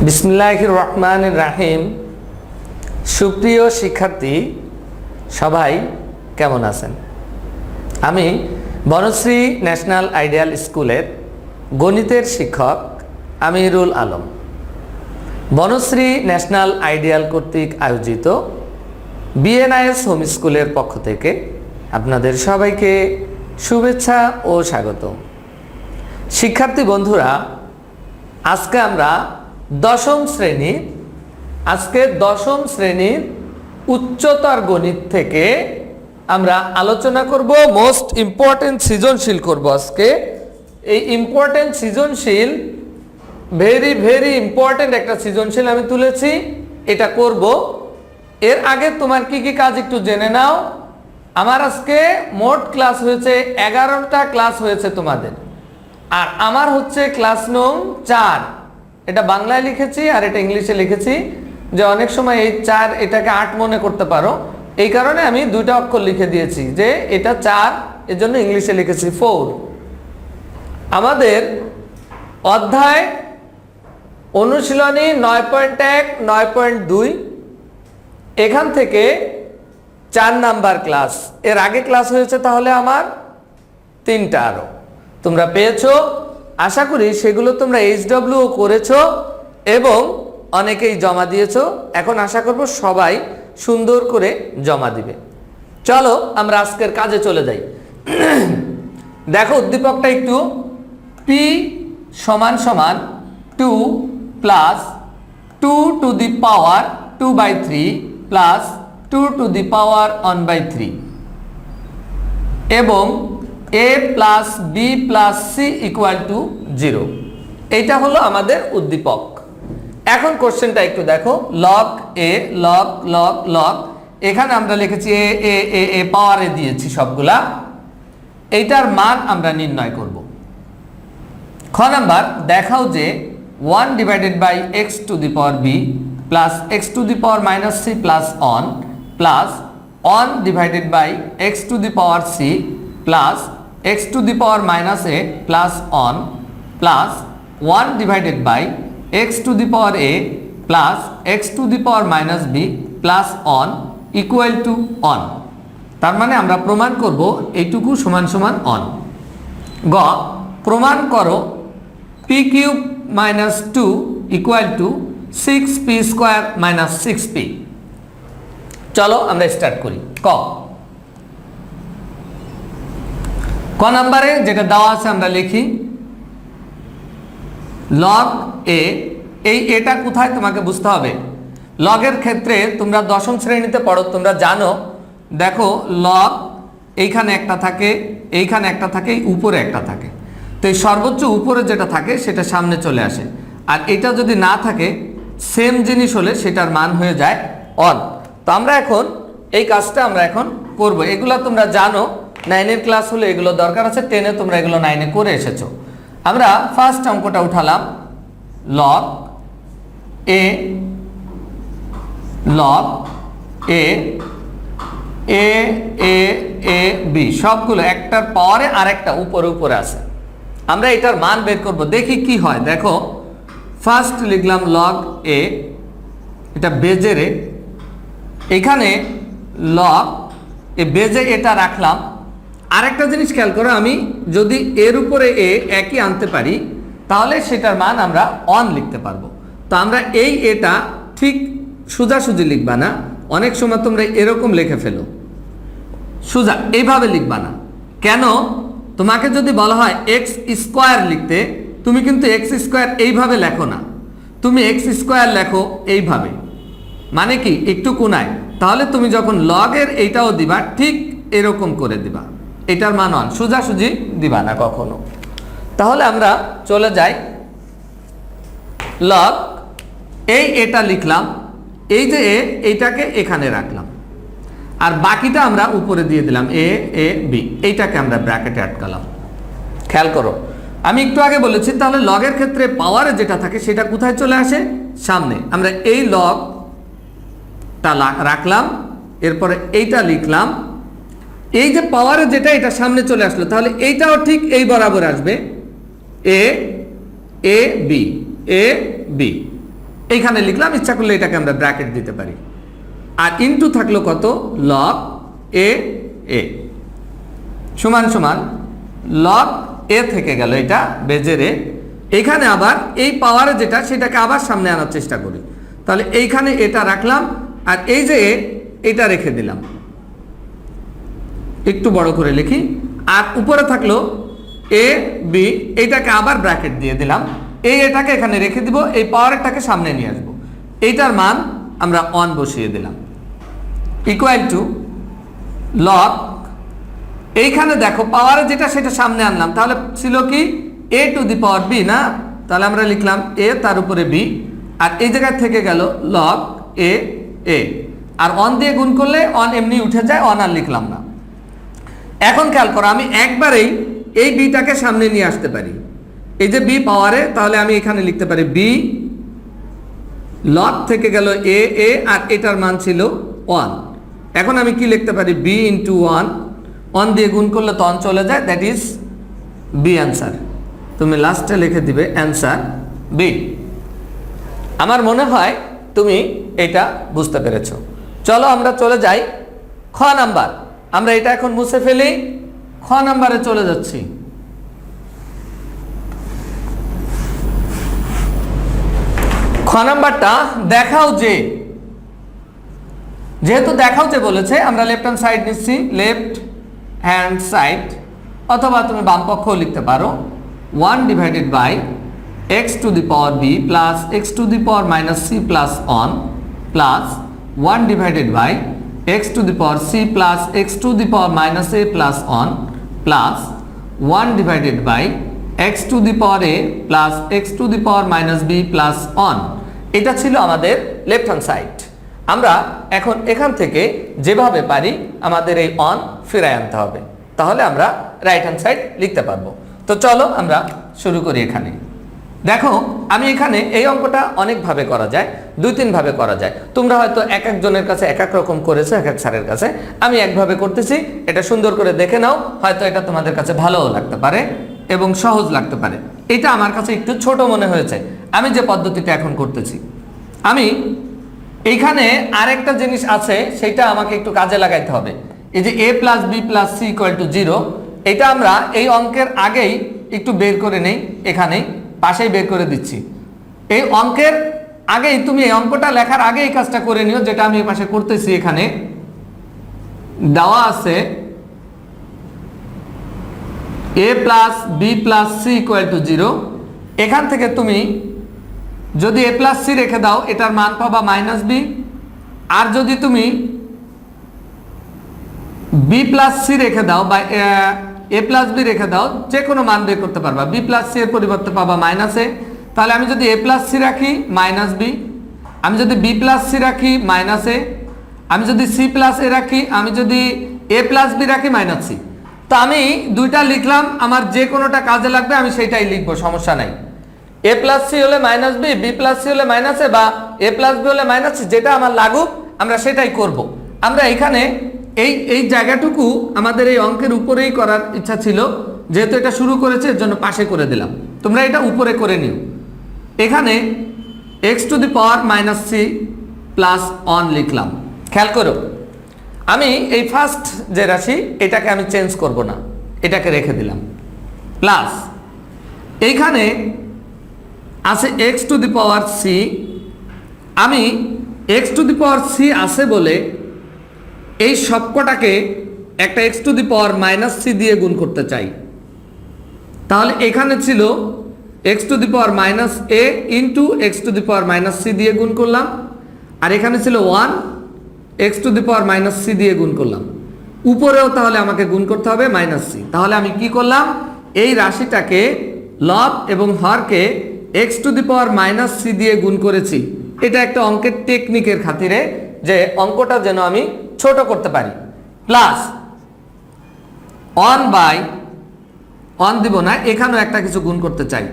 বিসমিল্লাহির রহমানির রহিম। সুপ্রিয় শিক্ষার্থী সবাই কেমন আছেন? আমি বনশ্রী ন্যাশনাল আইডিয়াল স্কুলের গণিতের শিক্ষক আমিরুল আলম। বনশ্রী ন্যাশনাল আইডিয়াল কর্তৃক আয়োজিত বিএনআইএস হোম স্কুলের পক্ষ থেকে আপনাদের সবাইকে শুভেচ্ছা ও স্বাগত। শিক্ষার্থী বন্ধুরা, আজকে আমরা দশম শ্রেণীর উচ্চতর গণিত থেকে আমরা আলোচনা করব। মোস্ট ইম্পর্টেন্ট সৃজনশীল করব আজকে। এই ইম্পর্টেন্ট সৃজনশীল ভেরি ইম্পর্টেন্ট একটা সৃজনশীল আমি তুলেছি, এটা করব। এর আগে তোমার কি কি কাজ একটু জেনে নাও। আমার আজকে মোট ক্লাস হয়েছে 11টা ক্লাস হয়েছে তোমাদের, আর আমার হচ্ছে ক্লাস নং 4। এটা বাংলায় লিখেছি আর এটা ইংলিশে লিখেছি, যে অনেক সময় এই 4 এটাকে 8 মনে করতে পারো, এই কারণে আমি দুইটা অক্ষর লিখে দিয়েছি যে এটা 4, এর জন্য ইংলিশে লিখেছি 4। আমাদের অধ্যায় অনুশীলনী 9.1 9.2 এখান থেকে 4 নাম্বার ক্লাস। এর আগে ক্লাস হয়েছে তাহলে আমার 3টা আরো তোমরা পেয়েছো। আশা করি সেগুলো তোমরা HW করেছো এবং অনেকেই জমা দিয়েছো। এখন আশা করব সবাই সুন্দর করে জমা দিবে। চলো আমরা আজকের কাজে চলে যাই। দেখো উদ্দীপকটা একটু, p = 2 plus 2 to the power 2/3 plus 2 to the power 1/3 এবং a plus b plus c = 0। এইটা হলো আমাদের উদ্দীপক। এখন কোশ্চেনটা একটু দেখো, লগ a লগ এখানে আমরা লিখেছি a পাওয়ারে দিয়েছি সবগুলা। এইটার মান আমরা নির্ণয় করব। খ নাম্বার, দেখাও যে 1/x two the power b plus x to the power - c plus 1 plus 1/x two the power c plus x to the power - a plus 1 plus 1/x two the power a plus x to the power - b plus 1 = 1। তার মানে আমরা প্রমাণ করব এইটুকু সমান 1। গ, প্রমাণ করো p³ - 2 = 6p² - 6p। চলো আমরা স্টার্ট করি। ক নাম্বারে যেটা দেওয়া আছে আমরা লিখি লগ a। এই এটা কোথায় তোমাকে বুঝতে হবে। লগের ক্ষেত্রে তোমরা দশম শ্রেণীতে পড়ো, তোমরা জানো। দেখো লগ এইখানে একটা থাকে, এইখানে একটা থাকে, উপরে একটা থাকে। তো এই সর্বোচ্চ উপরে যেটা থাকে সেটা সামনে চলে আসে, আর এটা যদি না থাকে সেম জিনিস হলে সেটার মান হয়ে যায় 1। তো আমরা এখন এই কাজটা আমরা এখন করব। এগুলা তোমরা জানো, 9-এর ক্লাস হলে এগুলো দরকার আছে, 10-এ তোমরা এগুলো 9-এ করে এসেছো। আমরা ফার্স্ট অঙ্কটা উঠালাম, লগ a b সবগুলো একটার পাওয়ারে আরেকটা উপরে আছে। আমরা এটার মান বের করব, দেখি কি হয়। দেখো ফার্স্ট লিখলাম লগ a, এটা বেজেরে, এখানে লগ এ বেজে এটা রাখলাম। আরেকটা জিনিস খেয়াল করো, আমি যদি এর উপরে a একই আনতে পারি তাহলে সেটার মান আমরা 1 লিখতে পারবো। তো আমরা এই এটা ঠিক সোজাসুজি লিখবা না, অনেক সময় তোমরা এরকম লিখে ফেলো, সোজা এইভাবে লিখবা না। কেন? তোমাকে যদি বলা হয় x² লিখতে, তুমি কিন্তু x² এইভাবে লেখো না, তুমি x² লেখো এইভাবে, মানে কি একটু কোনায়। তাহলে তুমি যখন লগের এইটাও দিবা ঠিক এরকম করে দিবা, এটার মান 1, সোজাসুজি দিবা না কখনো। তাহলে আমরা চলে যাই, লগ এটা লিখলাম, এই যে এইটাকে এখানে রাখলাম, আর বাকিটা আমরা উপরে দিয়ে দিলাম a b, এইটাকে আমরা ব্র্যাকেটে আটকালাম। খেয়াল করো, আমি একটু আগে বলেছি তাহলে লগের ক্ষেত্রে পাওয়ারে যেটা থাকে সেটা কোথায় চলে আসে? সামনে। আমরা এই লগটা রাখলাম, এরপরে এইটা লিখলাম, এই যে পাওয়ারে যেটা এটা সামনে চলে আসলো, তাহলে এইটাও ঠিক এই বরাবর আসবে, a b এইখানে লিখলাম, ইচ্ছা করলে এটাকে আমরা ব্র্যাকেট দিতে পারি। আর ইনটু থাকলো কত, লগ এ এ সমান সমান লগ এ থেকে গেল এটা বেজের এ। এখানে আবার এই পাওয়ারে যেটা সেটাকে আবার সামনে আনার চেষ্টা করি, তাহলে এইখানে এটা রাখলাম আর এই যে এটা রেখে দিলাম, একটু বড় করে লিখি। আর উপরে থাকলো এ বি, এইটাকে আবার ব্র্যাকেট দিয়ে দিলাম, এটাকে এখানে রেখে দিব, এই পাওয়ারটাকে সামনে নিয়ে আসবো, এইটার মান আমরা 1 বসিয়ে দিলাম, ইকুয়াল টু লগ, এইখানে দেখো পাওয়ারে যেটা সেটা সামনে আনলাম, তাহলে ছিল কি এ টু দি পাওয়ার বি না, তাহলে আমরা লিখলাম এ তার উপরে বি, আর এই জায়গায় থেকে গেল লগ এ এ, আর 1 দিয়ে গুণ করলে 1 এমনি উঠে যায়, 1 আর লিখলাম না। এখন খেয়াল করো, আমি একবারেই এই বিটাকে সামনে নিয়ে আসতে পারি, এই যে বি পাওয়ারে, তাহলে আমি এখানে লিখতে পারি বি লগ থেকে গেল এ এ, আর এটার মান ছিল 1। এখন আমি কি লিখতে পারি, বি ইন্টু 1 দিয়ে গুণ করলে তো 1 চলে যায়, দ্যাট ইজ বি অ্যান্সার। তুমি লাস্টে লিখে দিবে অ্যান্সার বি। আমার মনে হয় তুমি এটা বুঝতে পেরেছ। চলো আমরা চলে যাই খ নাম্বার। আমরা এটা এখন মুছে ফেলি, খ নাম্বারে চলে যাচ্ছি। খ নাম্বারটা দেখাও যে, যেহেতু দেখাও যে বলেছে, আমরা লেফট হ্যান্ড সাইড নিচ্ছি, লেফট হ্যান্ড সাইড, অথবা তুমি বাম পক্ষও লিখতে পারো, 1 divided by x to the power b plus x to the power minus c plus 1 plus 1 divided by x to the power c plus x to the power minus a plus 1 plus 1 divided by x to the power a plus x to the power minus b plus 1। এটা ছিল আমাদের left hand side. আমরা এখন এখান থেকে যেভাবে পারি আমাদের এই 1 ফিরায় আনতে হবে, তাহলে আমরা রাইট হ্যান্ড সাইড লিখতে পারবো। তো চলো আমরা শুরু করি। এখানে দেখো, আমি এখানে এই অঙ্কটা অনেকভাবে করা যায়, 2-3 ভাবে করা যায়। তোমরা হয়তো এক একজনের কাছে এক এক রকম করেছো, এক এক স্যারের কাছে। আমি একভাবে করতেছি, এটা সুন্দর করে দেখে নাও, হয়তো এটা তোমাদের কাছে ভালোও লাগতে পারে এবং সহজ লাগতে পারে। এটা আমার কাছে একটু ছোট মনে হয়েছে আমি যে পদ্ধতিটা এখন করতেছি। আমি এইখানে আরেকটা জিনিস আছে, সেটা আমাকে একটু কাজে লাগাইতে হবে। এই যে a plus B plus C equal to 0, এটা আমরা এই অঙ্কের আগেই একটু বের করে নেই, এখানেই পাশেই বের করে দিচ্ছি। এই অঙ্কের আগেই তুমি এই অঙ্কটা লেখার আগে এই কাজটা করে নিও, যেটা আমি এই পাশে করতেছি। এখানে দেওয়া আছে a plus B plus C equal to 0। এখান থেকে তুমি যদি a প্লাস সি রেখে দাও, এটার মান পাবা মাইনাস বি। আর যদি তুমি বি প্লাস সি রেখে দাও বা এ প্লাস বি রেখে দাও, যে কোনো মান বের করতে পারবা। বি প্লাস সি এর পরিবর্তে পাবা মাইনাস এ, তাহলে আমি যদি এ প্লাস সি রাখি মাইনাস বি, আমি যদি বি প্লাস সি রাখি মাইনাস এ, আমি যদি সি প্লাস এ রাখি, আমি যদি এ প্লাস বি রাখি মাইনাস সি। তো আমি দুইটা লিখলাম, আমার যে কোনোটা কাজে লাগবে আমি সেইটাই লিখবো, সমস্যা নাই। এ প্লাস সি হলে minus B, B plus C হলে মাইনাস এ, বা এ প্লাস বি হলে মাইনাস সি, যেটা আমার লাগুক আমরা সেটাই করব। আমরা এখানে এই জায়গাটুকু আমাদের এই অঙ্কের উপরেই করার ইচ্ছা ছিল, যেহেতু এটা শুরু করেছে এর জন্য পাশে করে দিলাম। তোমরা এটা উপরে করে নিও। এখানে x to the power minus C plus 1 লিখলাম। খেয়াল করো, আমি এই ফার্স্ট যে রাশি এটাকে আমি চেঞ্জ করব না, এটাকে রেখে দিলাম। প্লাস এইখানে আছে x to the power C, আমি x to the power C আছে বলে এই সবকটাকে একটা x to the power minus C দিয়ে গুণ করতে চাই। তাহলে এখানে ছিল x to the power minus A into X to the power minus C দিয়ে গুণ করলাম, আর এখানে ছিল 1 x to the power minus C দিয়ে গুণ করলাম। উপরেও তাহলে আমাকে গুণ করতে হবে মাইনাস সি। তাহলে আমি কি করলাম, এই রাশিটাকে লব এবং হরকে x to the power minus C দিয়ে গুণ করেছি। এটা একটা অঙ্কের টেকনিকের খাতিরে, যে অঙ্কটা যেন আমি ছোট করতে পারি। প্লাস 1/1 দিব না, এখানেও একটা কিছু গুণ করতে চাই।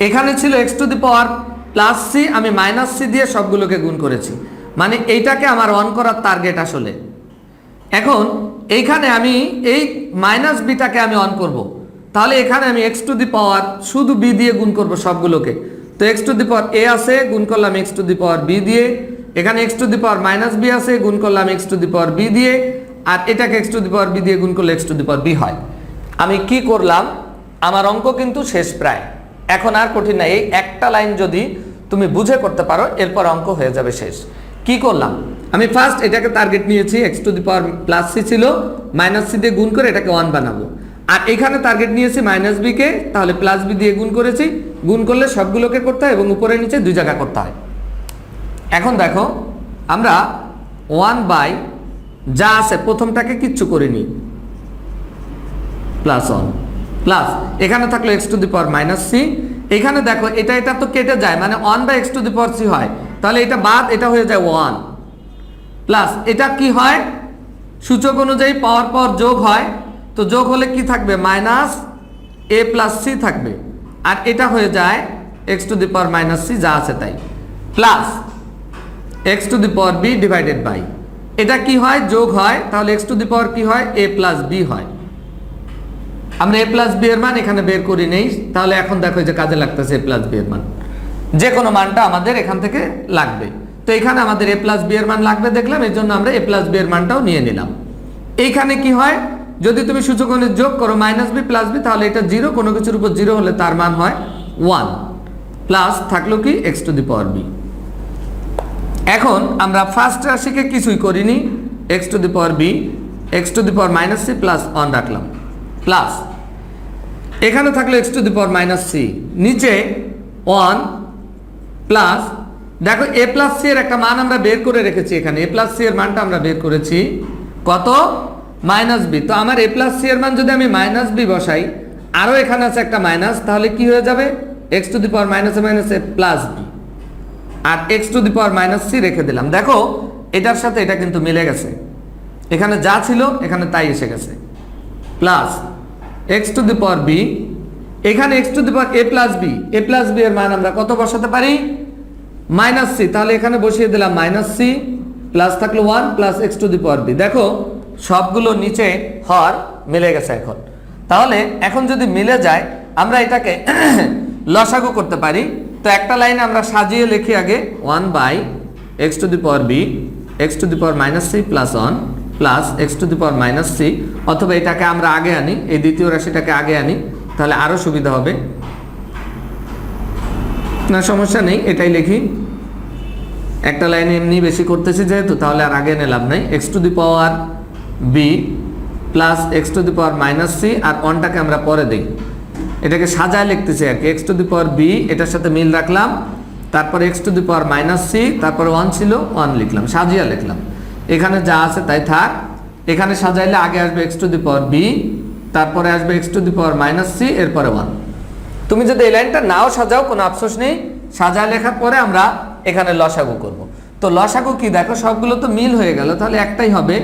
এখানে ছিল x to the power plus C, আমি মাইনাস সি দিয়ে সবগুলোকে গুণ করেছি, মানে এইটাকে আমার অন করার টার্গেট আসলে। এখন এইখানে আমি এই মাইনাস বিটাকে আমি অন করব, তাহলে এখানে আমি x টু দি পাওয়ার শুধু বি দিয়ে গুণ করব সবগুলোকে। তো তো এক্স টু দি পাওয়ার এ আছে, গুণ করলাম X to the power B দিয়ে, এখানে x to the power minus B আছে, গুণ করলাম X to the power B দিয়ে, আর এটাকে X to the power B দিয়ে গুণ করলে X to the power B হয়। আমি কি করলাম, আমার অঙ্ক কিন্তু শেষ প্রায়, এখন আর কঠিন না। এই একটা লাইন যদি তুমি বুঝে করতে পারো এরপর অঙ্ক হয়ে যাবে শেষ। কি করলাম, আমি ফার্স্ট এটাকে টার্গেট নিয়েছি, X to the power plus C ছিল, মাইনাস সি দিয়ে গুণ করে এটাকে 1 বানাবো। আর এখানে টার্গেট নিয়েছি মাইনাস বি কে, তাহলে প্লাস বি দিয়ে গুণ করেছি, গুণ করলে সবগুলোকে করতে হয় এবং উপরে নিচে 2 জায়গা করতে হয়। এখন দেখো আমরা 1 বাই যা আছে প্রথমটাকে কিচ্ছু করিনি, প্লাস 1 প্লাস এখানে থাকলো x to the power minus C, এখানে দেখো এটা তো কেটে যায়, মানে 1 by x to the power C হয়, তাহলে এটা বাদ, এটা হয়ে যায় 1 প্লাস এটা কি হয়, সূচক অনুযায়ী পাওয়ার পর যোগ হয়, তো যোগ হলে কি থাকবে, মাইনাস এ প্লাস সি থাকবে, আর এটা হয়ে যায় X to the power minus C যা আছে তাই, plus x to the power B divided by, এটা কি হয়, যোগ হয়, তাহলে এক্স টু দি পাওয়ার কি হয়, এ প্লাস বি হয়। আমরা এ প্লাস বি এর মান এখানে বের করি নেই, তাহলে এখন দেখো যে কাজে লাগতেছে এ প্লাস বি এর মান, যে কোনো মানটা আমাদের এখান থেকে লাগবে। তো এখানে আমাদের এ প্লাস বি এর মান লাগবে দেখলাম, এই জন্য আমরা এ প্লাস বি এর মানটাও নিয়ে নিলাম। এইখানে কি হয়, যদি তুমি সূচক অনুযায়ী যোগ করো মাইনাস বি প্লাস বি, তাহলে এটা 0, কোনো কিছুর উপর 0 হলে তার মান হয় 1, প্লাস থাকলো কি x to the power b. এখন আমরা ফার্স্ট রাশিকে কিছুই করিনি, x to the power b, x to the power minus C plus 1 রাখলাম, প্লাস এখানে থাকলো x to the power minus c, নিচে 1 প্লাস দেখো এ প্লাস সি এর একটা মান আমরা বের করে রেখেছি, এখানে এ প্লাস সি এর মানটা আমরা বের করেছি কত, মাইনাস বি। তো আমার এ প্লাস সি এর মান যদি আমি মাইনাস বি বসাই, আরও এখানে আছে একটা মাইনাস, তাহলে কি হয়ে যাবে, x to the power minus a minus a plus b, আর x to the power minus c রেখে দিলাম। দেখো এটার সাথে এটা কিন্তু মিলে গেছে, এখানে যা ছিল এখানে তাই এসে গেছে, plus x to the power b, এখানে x to the power a plus b এর মান আমরা কত বসাতে পারি, মাইনাস সি, তাহলে এখানে বসিয়ে দিলাম মাইনাস সি, প্লাস থাকলো 1 plus x to the power b. দেখো সবগুলো নিচে হর মিলে গেছে এখন, তাহলে এখন যদি মিলে যায় আমরা এটাকে লসাগু করতে পারি। তো একটা লাইনে আমরা সাজিয়ে লিখি আগে 1 by x to the power b, x to the power minus C plus 1 plus x to the power minus c, অথবা এটাকে আমরা আগে আনি, এই দ্বিতীয় রাশিটাকে আগে আনি, তাহলে আরও সুবিধা হবে। না সমস্যা নেই, এটাই লিখি, একটা লাইনে এমনি বেশি করতেছি যেহেতু, তাহলে আর আগে নিলাম নাই, x to the power b plus x to the power minus c, আর 1টাকে আমরা পরে দিই, এটাকে সাজায় লিখতেছি আর কি, x to the power b এটার সাথে মিল রাখলাম, তারপরে x to the power minus c, তারপরে 1 ছিল 1 লিখলাম, সাজিয়ে লিখলাম, এখানে যা আছে তাই থাক। এখানে সাজাইলে আগে আসবে x to the power b, তারপরে আসবে x to the power minus c, এরপরে 1। তুমি যদি এই লাইনটা নাও সাজাও কোনো আফসোস নেই, সাজায় লেখার পরে আমরা এখানে লসাগু করব। তো লসাগু কি, দেখো সবগুলো তো মিল হয়ে গেল, তাহলে একটাই হবে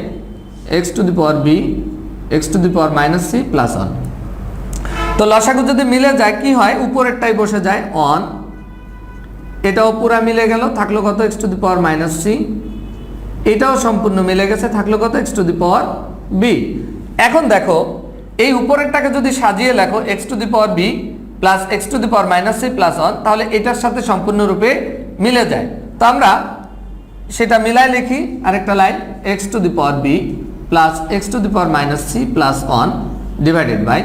x to the power b, x to the power minus C plus 1। তো লসাগু যদি মিলে যায় কি হয়, উপরেরটাই বসে যায় 1, এটাও পুরা মিলে গেল, থাকলো কত x to the power minus c, এটাও সম্পূর্ণ মিলে গেছে, থাকলো কত x to the power b. এখন দেখো এই উপরেরটাকে যদি সাজিয়ে লেখো x to the power b plus x to the power minus C plus 1, তাহলে এটার সাথে সম্পূর্ণরূপে মিলে যায়। তো আমরা সেটা মিলাই লিখি, আরেকটা line x to the power b plus x to the power minus C plus 1 divided by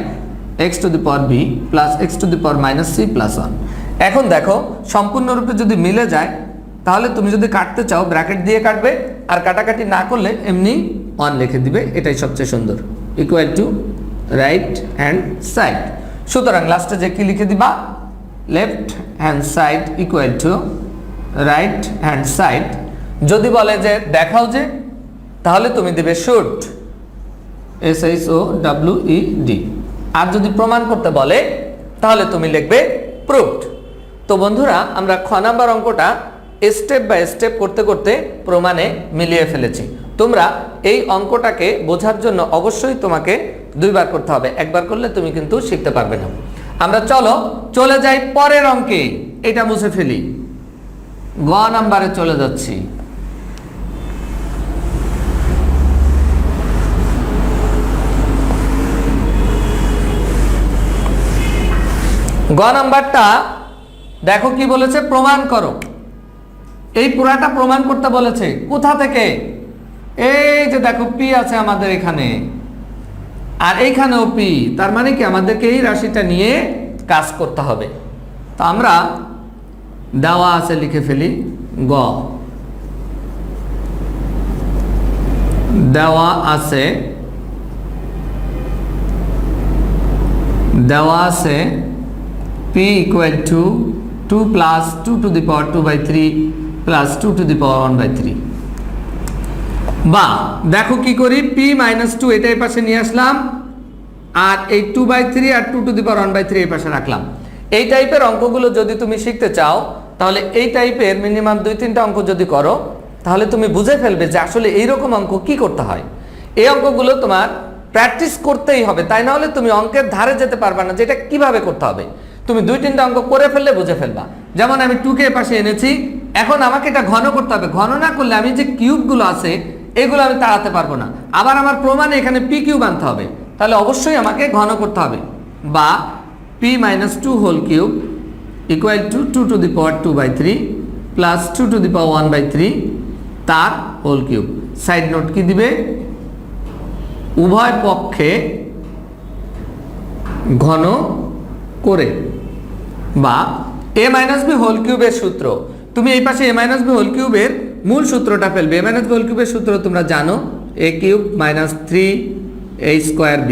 x to the power b plus x to the power minus C plus 1। এখন দেখো সম্পূর্ণরূপে যদি মিলে যায়, তাহলে তুমি যদি কাটতে চাও ব্র্যাকেট দিয়ে কাটবে, আর কাটাকাটি না করলে এমনি 1 লিখে দিবে, এটাই সবচেয়ে সুন্দর, equal to right hand side. সুতরাং লাস্টে যে কি লিখে দিবা, left hand side equal to right hand side. যদি বলে যে দেখাও যে, তাহলে তুমি দিবে শুড, SHOWED। আর যদি প্রমাণ করতে বলে তাহলে তুমি লিখবে প্রুভড। তো বন্ধুরা আমরা খ নাম্বার অঙ্কটা স্টেপ বাই স্টেপ করতে করতে প্রমাণে মিলিয়ে ফেলেছি। তোমরা এই অঙ্কটাকে বোঝার জন্য অবশ্যই তোমাকে 2 বার করতে হবে, একবার করলে তুমি কিন্তু শিখতে পারবে না। আমরা চলে যাই পরের অঙ্কে, এটা মুছে ফেলি, গ নাম্বারে চলে যাচ্ছি। গ নাম্বারটা দেখো কি বলেছে, প্রমাণ করো। এই পুরাটা প্রমাণ করতে বলেছে। কোথা থেকে? এই যে দেখো পি আছে আমাদের এখানে, আর এইখানেও পি। তার মানে কি আমাদেরকে এই রাশিটা নিয়ে কাজ করতে হবে। তো আমরা দেওয়া আছে লিখে ফেলি। গ, দেওয়া আছে p equal to 2 plus 2 to the power 2/3 plus 2 to the power 1/3। বা দেখো কি করি, p - 2 এটা এই পাশে নিয়ে আসলাম, আর এই 2/3 আর 2 to the power 1/3 এই পাশে রাখলাম। এই টাইপের অঙ্কগুলো যদি তুমি শিখতে চাও, তাহলে এই টাইপের মিনিমাম 2-3টা অঙ্ক যদি করো, তাহলে তুমি বুঝে ফেলবে যে আসলে এইরকম অঙ্ক কি করতে হয়। এই অঙ্কগুলো তোমার প্র্যাকটিস করতেই হবে, তাই না হলে তুমি অঙ্কের ধারে যেতে পারবে না যে এটা কিভাবে করতে হবে। তুমি 2-3টা অঙ্ক করে ফেললে বুঝে ফেলবা। যেমন আমি 2 পাশে এনেছি, এখন আমাকে এটা ঘন করতে হবে। ঘন না করলে আমি যে কিউবগুলো আছে এগুলো আমি তাড়াতে পারবো না। আবার আমার প্রমাণে এখানে পি কিউব আনতে হবে, তাহলে অবশ্যই আমাকে ঘন করতে হবে। বা p - 2 whole cube equal to 2 to the power 2/3 plus 2 to the power 1/3 তার হোল কিউব। সাইড নোট কি দিবে, উভয় পক্ষে ঘন করে। বা a - b হোল কিউবের সূত্র, তুমি এই পাশে a - b হোল কিউবের মূল সূত্রটা ফেলবে। a - b হোল কিউবের সূত্র তোমরা জানো, a cube - 3a square b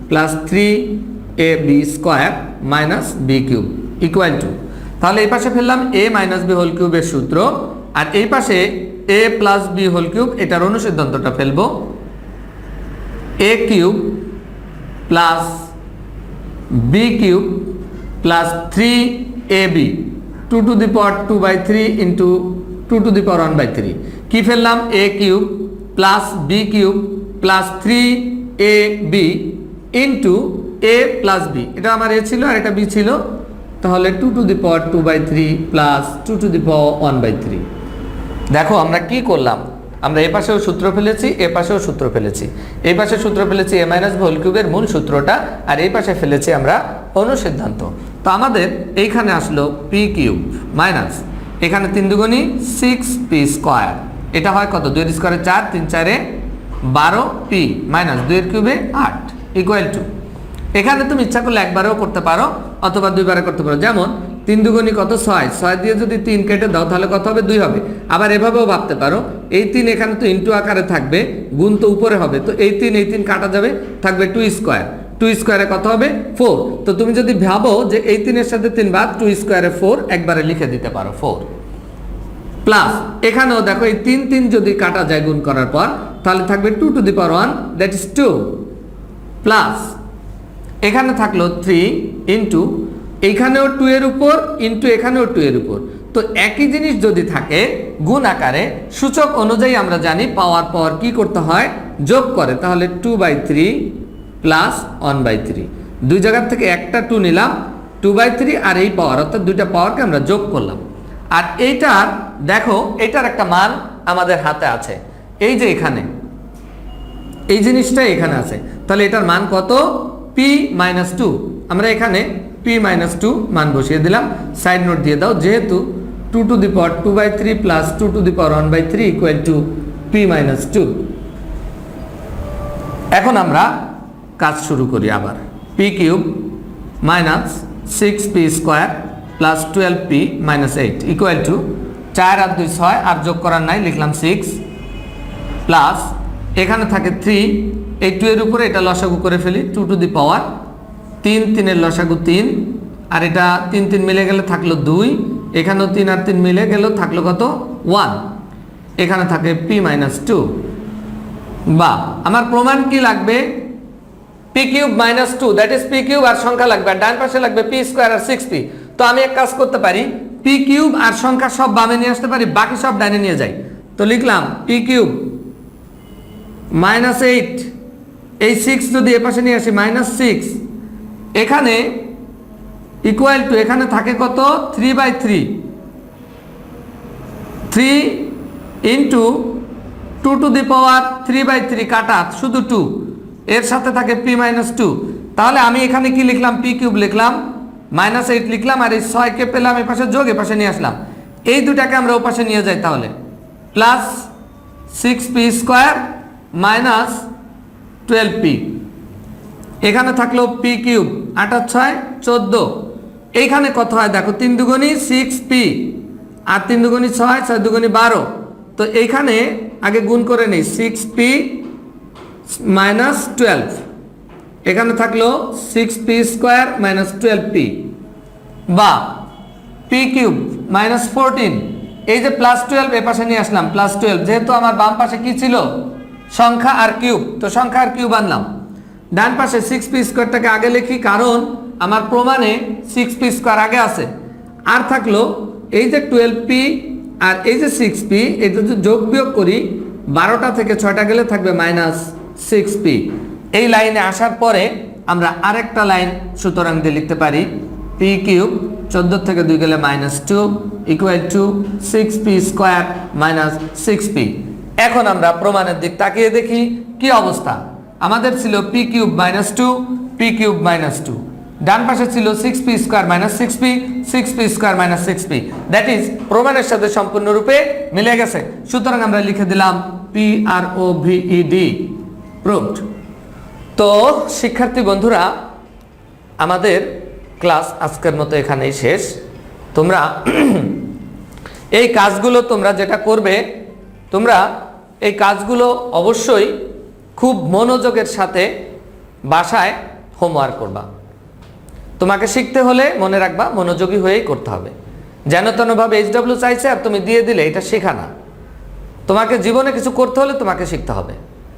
plus 3ab square minus b cube equal two. তাহলে এই পাশে ফেললাম a - b হোল কিউবের সূত্র, আর এই পাশে a plus b whole cube, এটার অনুসিদ্ধান্তটা ফেলবো। a cube plus b cube plus 3ab 2 to the power 2/3 into 2 to the power 1/3। কি ফেললাম, a cube plus b cube plus 3ab into a plus b। এটা আমার a ছিল আর এটা b ছিল, তাহলে 2 to the power 2/3 plus 2 to the power 1/3। দেখো আমরা কি করলাম, আমরা এ পাশেও সূত্র ফেলেছি, এ পাশেও সূত্র ফেলেছি। এই পাশে সূত্র ফেলেছি a - b হোল কিউবের মূল সূত্রটা, আর এই পাশে ফেলেছি আমরা অনুসিদ্ধান্ত। তো আমাদের এইখানে আসলো p কিউব মাইনাস, এখানে 3 দুগুণী 6p স্কোয়ার, এটা হয় কত, 2 এর স্কোয়ারে 4, 3 4 12p মাইনাস 2 এর কিউবে 8 ইকুয়াল টু। এখানে তুমি ইচ্ছা করলে একবারেও করতে পারো অথবা দুইবারে করতে পারো। যেমন 3 দুগুণী কত, 6, 6 দিয়ে যদি 3 কেটে দাও তাহলে কত হবে, 2 হবে। আবার এভাবেও ভাবতে পারো, এই 3 এখানে তো ইন্টু আকারে থাকবে, গুণ তো উপরে হবে, তো এই 3 কাটা যাবে, থাকবে 2 স্কোয়ার। 2 স্কোয়ারে কত হবে, 4। তো তুমি যদি ভাবো যে এই 3 সাথে 3 বাদ, 2 স্কোয়ারে 4 একবারে লিখে দিতে পারো 4 প্লাস। এখানেও দেখো এই 3 যদি কাটা যায় গুণ করার পর, তাহলে থাকবে 2 to the power 1 that is 2 plus এখানে থাকলো 3 ইন্টু এইখানেও 2 এর উপর ইন্টু এখানেও 2 এর উপর। তো একই জিনিস যদি থাকে গুণ আকারে, সূচক অনুযায়ী আমরা জানি পাওয়ার কি করতে হয়, যোগ করে। তাহলে 2/3 প্লাস 1/3, দুই জায়গার থেকে একটা 2 নিলাম, 2/3 আর এই পাওয়ার, অর্থাৎ দুইটা পাওয়ারকে আমরা যোগ করলাম। আর এইটার দেখো, এইটার একটা মান আমাদের হাতে আছে, এই যে এখানে এই জিনিসটা এখানে আছে, তাহলে এটার মান কত, p - 2। আমরা এখানে p - 2 মান বসিয়ে দিলাম। সাইড নোট দিয়ে দাও, যেহেতু 2 to the power 2/3 plus 2 to the power 1/3 equal to p - 2। এখন আমরা কাজ শুরু করি আবার। p cube minus 6p square plus 12p - 8 equal to 4 আর 2 6, আর যোগ করার নাই, লিখলাম 6 প্লাস এখানে থাকে 3, এই 2 এর উপরে এটা লসাগু করে ফেলি, 2 to the power 3 এর লসাগু 3, আর এটা 3 মিলে গেলে থাকলো 2, এখানেও 3 আর 3 মিলে গেল থাকলো কত, 1। এখানে থাকে p - 2। বা আমার প্রমাণ কি লাগবে, p cube - 2 that is p cube আর সংখ্যা লাগবে, আর ডান পাশে লাগবে p স্কোয়ার আর 6p। তো আমি এক কাজ করতে পারি, p কিউব আর সংখ্যা সব বামে নিয়ে আসতে পারি, বাকি সব ডানে নিয়ে যাই। তো লিখলাম p কিউব -8, এই 6 যদি এ পাশে নিয়ে আসি -6, এখানে ইকুয়াল টু এখানে থাকে কত, 3/3, 3 ইন্টু 2 to the power 3/3 কাটা শুধু 2, এর সাথে থাকে p - 2। তাহলে আমি এখানে কি লিখলাম, p কিউব লিখলাম -8 লিখলাম, আর এই 6 কে পেলাম এই পাশে যোগ, এই পাশে নিয়ে আসলাম। এই দুটাকে আমরা ও পাশে নিয়ে যাই, তাহলে প্লাস 6p² মাইনাস 12p। এখানে থাকলো p³ 8 আর 6 14। এইখানে কত হয় দেখো, 3 দুগুণী 6p, আর 3 দুগুণী 6, 6 দুগুণী 12। তো এইখানে আগে গুণ করে নেই, 6p মাইনাস 12। এখানে থাকলো 6p² মাইনাস 12p, বা p³ মাইনাস 14। এই যে প্লাস 12 এ পাশে নিয়ে আসলাম, প্লাস 12, যেহেতু আমার বাম পাশে কি ছিল, সংখ্যা আর কিউব, তো সংখ্যা আর কিউব আনলাম। ডান পাশে 6p² আগে লিখি, কারণ আমার প্রমাণে 6p² আগে আছে। আর থাকলো এই যে 12p আর এই যে 6p, এটা যদি যোগ বিয়োগ করি 12টা থেকে 6টা গেলে থাকবে -6p। এই লাইনে আসার পরে আমরা আরেকটা লাইন সুতরাং দিয়ে লিখতে পারি, p³ 14 থেকে 2 গেলে -2 equal to 6p² minus 6p। এখন আমরা প্রমাণের দিক তাকিয়ে দেখি কি অবস্থা। আমাদের ছিল p³ -2, p³ -2, ডান পাশে ছিল 6p² minus 6p, 6p² minus 6p। That is প্রমাণের সাথে সম্পূর্ণরূপে মিলে গেছে। সুতরাং আমরা লিখে দিলাম PROVED, প্রুভড। তো শিক্ষার্থী বন্ধুরা, আমাদের ক্লাস আজকের মতো এখানেই শেষ। তোমরা এই কাজগুলো তোমরা যেটা করবে, তোমরা এই কাজগুলো অবশ্যই খুব মনোযোগের সাথে বাসায় হোমওয়ার্ক করবা। তোমাকে শিখতে হলে মনে রাখবা মনোযোগী হয়েই করতে হবে। যেন তেনভাবে HW চাইছে আর তুমি দিয়ে দিলে, এটা শেখা না। তোমাকে জীবনে কিছু করতে হলে তোমাকে শিখতে হবে।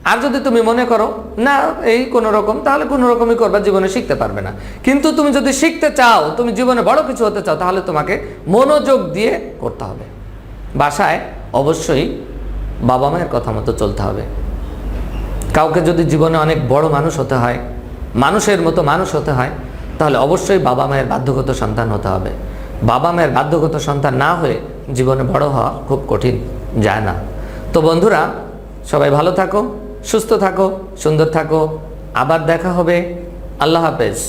আর যদি তুমি মনে করো না এই কোনো রকম, তাহলে কোনো রকমই করবা, জীবনে শিখতে পারবে না। কিন্তু তুমি যদি শিখতে চাও, তুমি জীবনে বড় কিছু হতে চাও, তাহলে তোমাকে মনোযোগ দিয়ে করতে হবে। বাসায় অবশ্যই বাবা মায়ের কথা মতো চলতে হবে। কাউকে যদি জীবনে অনেক বড় মানুষ হতে হয়, মানুষের মতো মানুষ হতে হয়, তাহলে অবশ্যই বাবা মায়ের বাধ্যগত সন্তান হতে হবে। বাবা মায়ের বাধ্যগত সন্তান না হয়ে জীবনে বড় হওয়া খুব কঠিন, যায় না। তো বন্ধুরা, সবাই ভালো থাকো, সুস্থ থাকো, সুন্দর থাকো। আবার দেখা হবে। আল্লাহ হাফেজ।